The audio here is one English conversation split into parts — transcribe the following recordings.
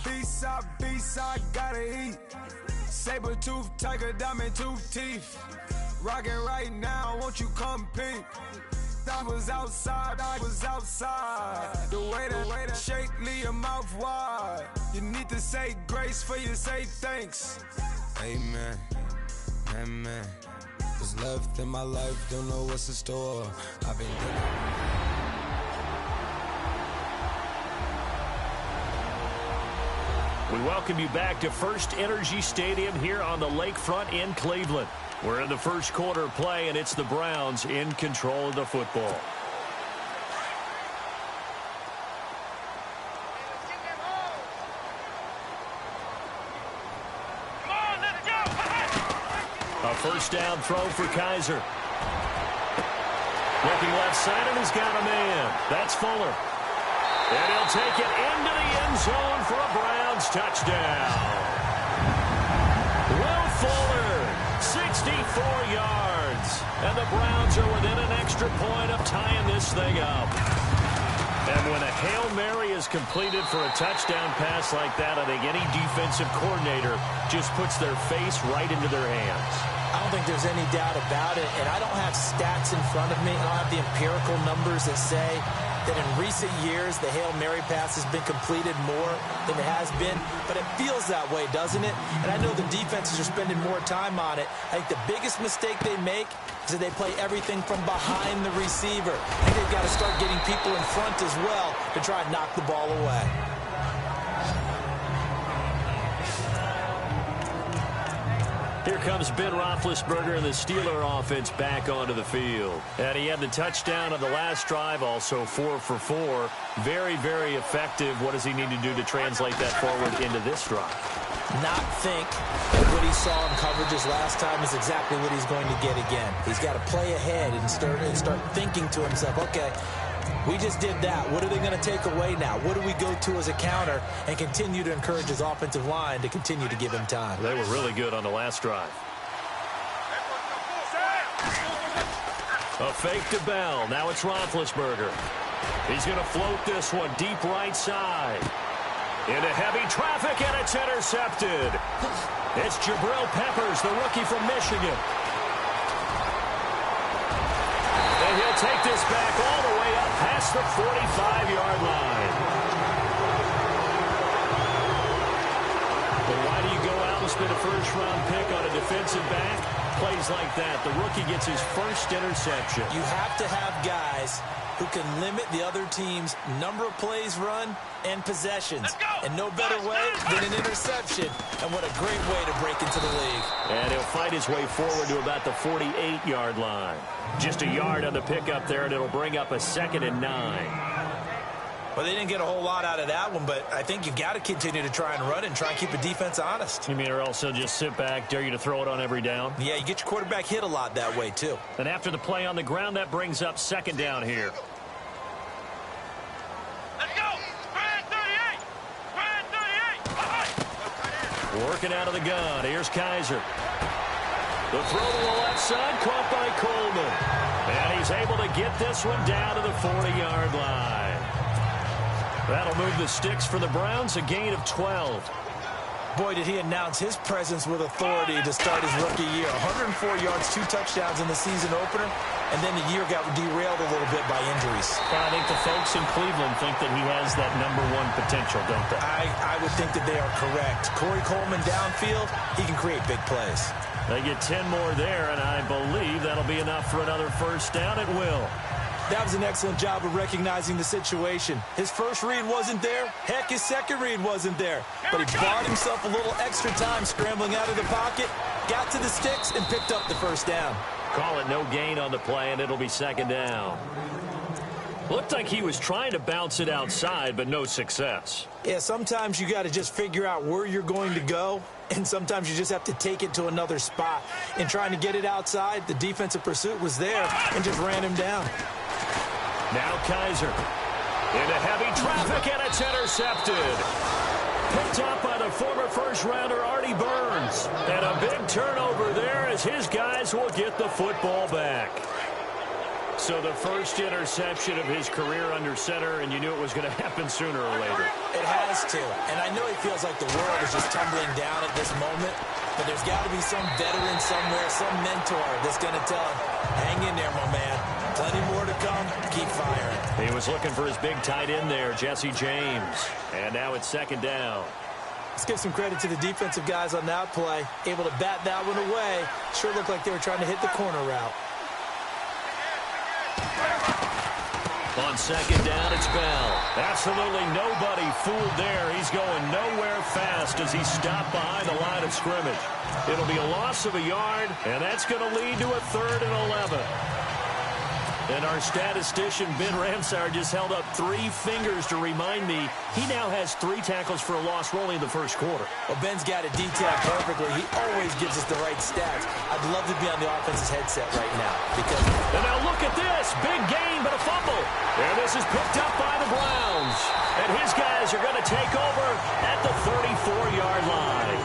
B-side, gotta eat. Saber-tooth, tiger, diamond tooth teeth. Rockin' right now, won't you come peep? I was outside. The way that shake, leave your mouth wide. You need to say grace for you say thanks. Amen, amen. What's left in my life, don't know what's in store. I've been We welcome you back to First Energy Stadium here on the lakefront in Cleveland. We're in the first quarter of play, and it's the Browns in control of the football. A first down throw for Kaiser. Looking left side, and he's got a man. That's Fuller. And he'll take it into the end zone for a Browns touchdown. Will Fuller, 64 yards. And the Browns are within an extra point of tying this thing up. And when a Hail Mary is completed for a touchdown pass like that, I think any defensive coordinator just puts their face right into their hands. I don't think there's any doubt about it, and I don't have stats in front of me. I don't have the empirical numbers that say that in recent years the Hail Mary pass has been completed more than it has been, but it feels that way, doesn't it? And I know the defenses are spending more time on it. I think the biggest mistake they make is that they play everything from behind the receiver. I think they've got to start getting people in front as well to try and knock the ball away. Here comes Ben Roethlisberger and the Steeler offense back onto the field. And he had the touchdown on the last drive, also 4 for 4. Very, very effective. What does he need to do to translate that forward into this drive? Not think that what he saw in coverages last time is exactly what he's going to get again. He's got to play ahead and start thinking to himself, okay, we just did that. What are they going to take away now? What do we go to as a counter? And continue to encourage his offensive line to continue to give him time. They were really good on the last drive. A fake to Bell. Now it's Roethlisberger. He's going to float this one deep right side. Into heavy traffic, and it's intercepted. It's Jabril Peppers, the rookie from Michigan. And he'll take this back all the way up past the 45-yard line. But why do you go out and spend a first-round pick on a defensive back? Plays like that. The rookie gets his first interception. You have to have guys who can limit the other team's number of plays run and possessions. And no better way than an interception. And what a great way to break into the league. And he'll fight his way forward to about the 48-yard line. Just a yard on the pickup there, and it'll bring up a 2nd and 9. Well, they didn't get a whole lot out of that one, but I think you've got to continue to try and run it and try and keep the defense honest. You mean, or also just sit back, dare you to throw it on every down? Yeah, you get your quarterback hit a lot that way, too. And after the play on the ground, that brings up 2nd down here. Let's go! Brand 38! Brand 38! Working out of the gun. Here's Kaiser. The throw to the left side, caught by Coleman. And he's able to get this one down to the 40-yard line. That'll move the sticks for the Browns, a gain of 12. Boy, did he announce his presence with authority to start his rookie year. 104 yards, 2 touchdowns in the season opener, and then the year got derailed a little bit by injuries. I think the folks in Cleveland think that he has that #1 potential, don't they? I would think that they are correct. Corey Coleman downfield, he can create big plays. They get 10 more there, and I believe that'll be enough for another first down. It will. That was an excellent job of recognizing the situation. His first read wasn't there. Heck, his second read wasn't there. But he bought himself a little extra time scrambling out of the pocket, got to the sticks, and picked up the first down. Call it no gain on the play, and it'll be 2nd down. Looked like he was trying to bounce it outside, but no success. Yeah, sometimes you got to just figure out where you're going to go, and sometimes you just have to take it to another spot. In trying to get it outside, the defensive pursuit was there and just ran him down. Now Kaiser into heavy traffic, and it's intercepted. Picked up by the former first-rounder Artie Burns. And a big turnover there as his guys will get the football back. So the first interception of his career under center, and you knew it was going to happen sooner or later. It has to. And I know he feels like the world is just tumbling down at this moment, but there's got to be some veteran somewhere, some mentor that's going to tell him, hang in there, my man. Plenty more to come. Keep firing. He was looking for his big tight end there, Jesse James. And now it's second down. Let's give some credit to the defensive guys on that play. Able to bat that one away. Sure looked like they were trying to hit the corner route. On second down, it's Bell. Absolutely nobody fooled there. He's going nowhere fast as he stopped behind the line of scrimmage. It'll be a loss of a yard, and that's going to lead to a 3rd and 11. And our statistician, Ben Ramsar, just held up 3 fingers to remind me he now has 3 tackles for a loss rolling in the first quarter. Well, Ben's got it detailed perfectly. He always gives us the right stats. I'd love to be on the offense's headset right now. And now look at this. Big gain, but a fumble. And this is picked up by the Browns. And his guys are going to take over at the 34-yard line.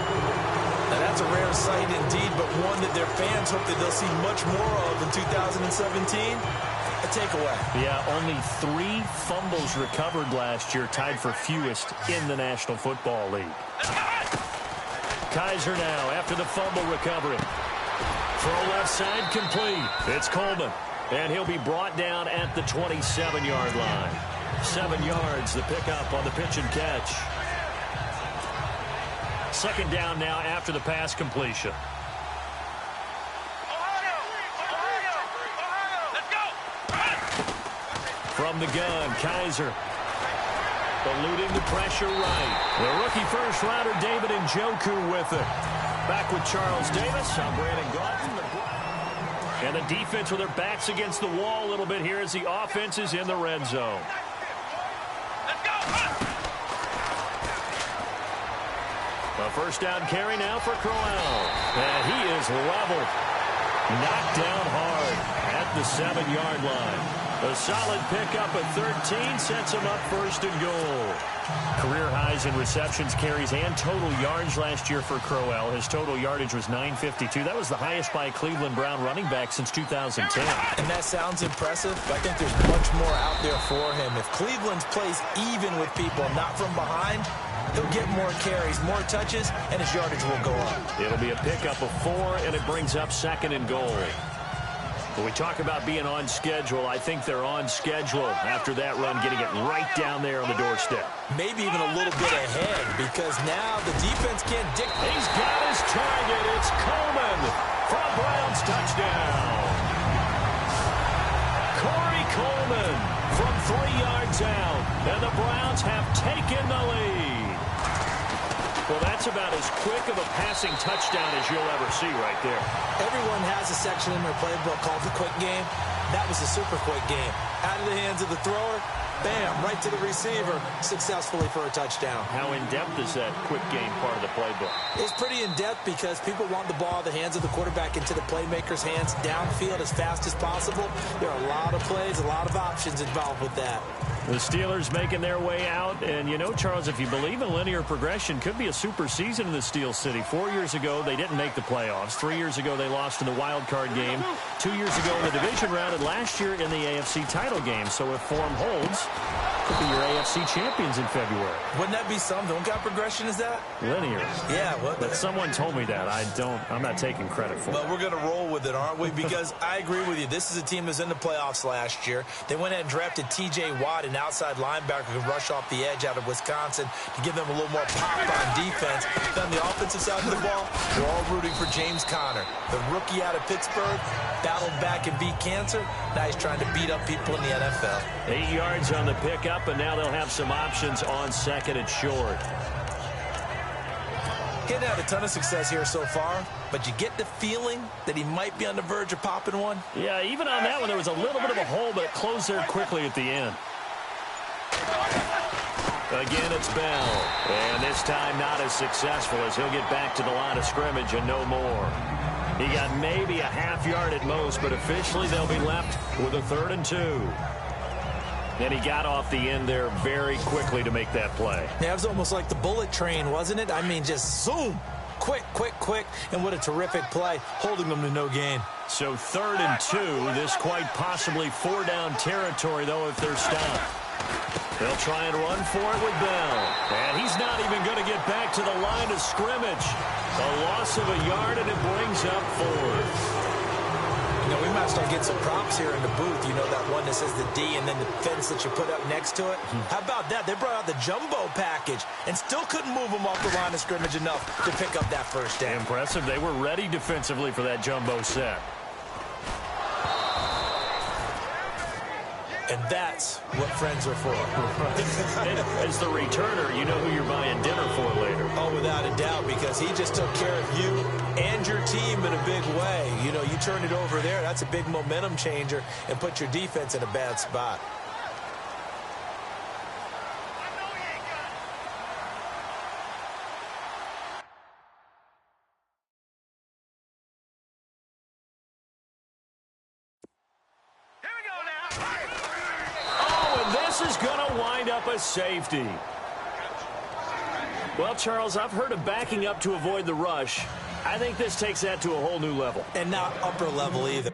Now, that's a rare sight indeed, but one that their fans hope that they'll see much more of in 2017. A takeaway. Yeah, only 3 fumbles recovered last year, tied for fewest in the National Football League. Kaiser now after the fumble recovery. Throw left side complete. It's Coleman, and he'll be brought down at the 27-yard line. 7 yards, the pickup on the pitch and catch. Second down now after the pass completion. From the gun, Kaiser. Eluding the pressure right. The rookie first-rounder David Njoku with it. Back with Charles Davis. I'm Brandon Gaulton. And the defense with their backs against the wall a little bit here as the offense is in the red zone. A first down carry now for Crowell. And he is leveled. Knocked down hard at the 7-yard line. A solid pickup at 13 sets him up 1st and goal. Career highs in receptions, carries, and total yards last year for Crowell. His total yardage was 952. That was the highest by a Cleveland Brown running back since 2010. And that sounds impressive, but I think there's much more out there for him. If Cleveland plays even with people, not from behind, he'll get more carries, more touches, and his yardage will go up. It'll be a pickup of 4, and it brings up 2nd and goal. When we talk about being on schedule, I think they're on schedule after that run, getting it right down there on the doorstep. Maybe even a little bit ahead, because now the defense can't dictate. He's got his target. It's Coleman for a Browns touchdown. Corey Coleman from 3 yards out, and the Browns have taken the lead. Well, that's about as quick of a passing touchdown as you'll ever see right there. Everyone has a section in their playbook called the quick game. That was a super quick game. Out of the hands of the thrower, bam, right to the receiver, successfully for a touchdown. How in-depth is that quick game part of the playbook? It's pretty in-depth because people want the ball in the hands of the quarterback into the playmaker's hands downfield as fast as possible. There are a lot of plays, a lot of options involved with that. The Steelers making their way out. And, you know, Charles, if you believe in linear progression, could be a super season in the Steel City. 4 years ago, they didn't make the playoffs. 3 years ago, they lost in the wild card game. 2 years ago in the division round, and last year in the AFC title game. So if form holds, could be your AFC champions in February. Wouldn't that be something? What kind of progression is that? Linear. Yeah. But someone told me that. I'm not taking credit for it. Well, we're going to roll with it, aren't we? Because I agree with you. This is a team that's in the playoffs last year. They went ahead and drafted T.J. Watt, an outside linebacker who could rush off the edge out of Wisconsin to give them a little more pop on defense. Then on the offensive side of the ball, we're all rooting for James Conner. The rookie out of Pittsburgh battled back and beat cancer. Now he's trying to beat up people in the NFL. 8 yards on the pickup, and now they'll have some options on 2nd and short. Getting had a ton of success here so far, but you get the feeling that he might be on the verge of popping one. Yeah, even on that one, there was a little bit of a hole, but it closed there quickly at the end. Again, it's Bell. And this time not as successful as he'll get back to the line of scrimmage and no more. He got maybe a half yard at most, but officially they'll be left with a 3rd and 2. And he got off the end there very quickly to make that play. Yeah, it was almost like the bullet train, wasn't it? I mean, just zoom. quick, and what a terrific play, holding them to no gain. So 3rd and 2. This quite possibly 4-down territory, though, if they're stopped. They'll try and run for it with Bell. And he's not even going to get back to the line of scrimmage. A loss of a yard, and it brings up 4th. You know, we might start getting some props here in the booth. You know, that one that says the D and then the fence that you put up next to it. How about that? They brought out the jumbo package and still couldn't move them off the line of scrimmage enough to pick up that first down. Impressive. They were ready defensively for that jumbo set. And that's what friends are for. As the returner, you know who you're buying dinner for later. Oh, without a doubt, because he just took care of you and your team in a big way. You know, you turn it over there, that's a big momentum changer, and put your defense in a bad spot. Is going to wind up a safety. Well, Charles, I've heard of backing up to avoid the rush. I think this takes that to a whole new level. And not upper level either.